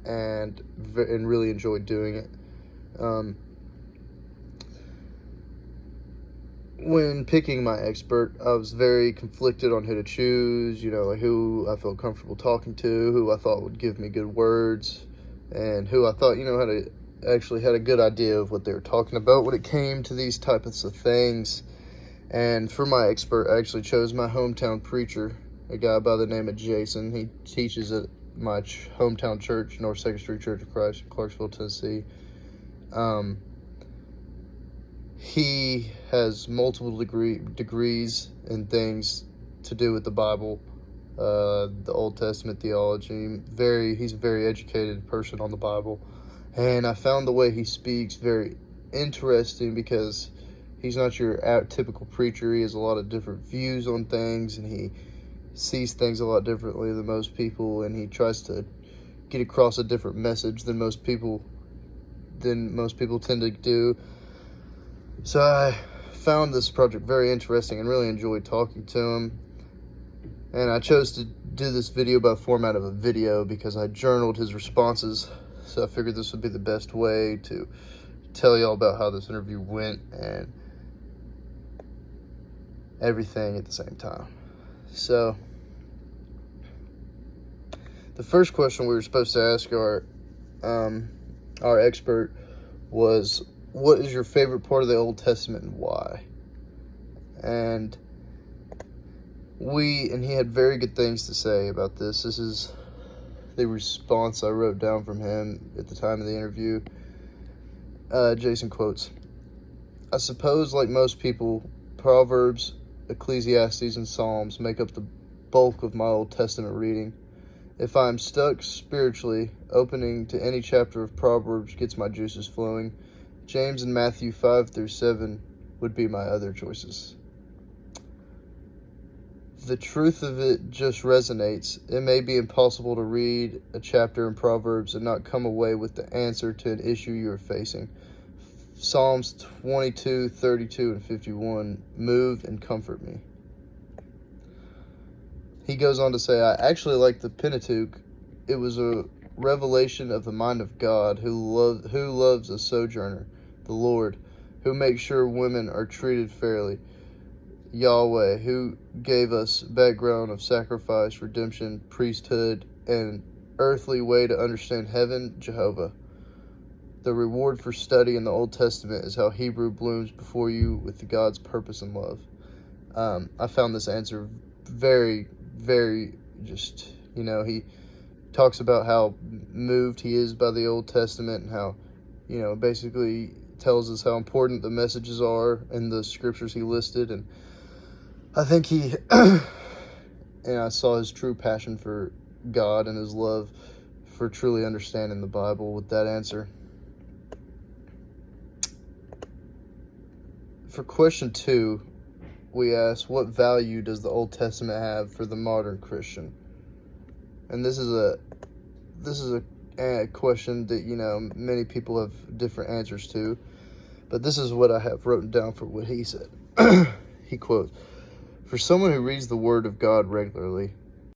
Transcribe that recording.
and really enjoyed doing it. When picking my expert, I was very conflicted on who to choose, like who I felt comfortable talking to, who I thought would give me good words, and who I thought, had a good idea of what they were talking about when it came to these types of things. And for my expert, I actually chose my hometown preacher, a guy by the name of Jason. He teaches at my hometown church, North 2nd Street Church of Christ in Clarksville, Tennessee. He has multiple degrees in things to do with the Bible, the Old Testament theology. He's a very educated person on the Bible. And I found the way he speaks very interesting because he's not your typical preacher. He has a lot of different views on things, and he sees things a lot differently than most people, and he tries to get across a different message than most people tend to do. So I found this project very interesting and really enjoyed talking to him. And I chose to do this video by format of a video because I journaled his responses. So I figured this would be the best way to tell y'all about how this interview went and everything at the same time. So the first question we were supposed to ask our expert was, what is your favorite part of the Old Testament and why? And he had very good things to say about this. This is the response I wrote down from him at the time of the interview. Jason quotes, "I suppose, like most people, Proverbs, Ecclesiastes, and Psalms make up the bulk of my Old Testament reading. If I'm stuck spiritually, opening to any chapter of Proverbs gets my juices flowing. James and Matthew 5-7 would be my other choices. The truth of it just resonates. It may be impossible to read a chapter in Proverbs and not come away with the answer to an issue you are facing. Psalms 22, 32, and 51 move and comfort me." He goes on to say, "I actually like the Pentateuch. It was a revelation of the mind of God, who loves a sojourner, the Lord, who makes sure women are treated fairly, Yahweh, who gave us background of sacrifice, redemption, priesthood, and earthly way to understand heaven, Jehovah. The reward for study in the Old Testament is how Hebrew blooms before you with God's purpose and love." I found this answer very, very he talks about how moved he is by the Old Testament and how, basically tells us how important the messages are in the scriptures he listed. And I think and I saw his true passion for God and his love for truly understanding the Bible with that answer. For question 2, we asked, what value does the Old Testament have for the modern Christian? And this is a question that, many people have different answers to, but this is what I have written down for what he said. He quotes, "For someone who reads the Word of God regularly,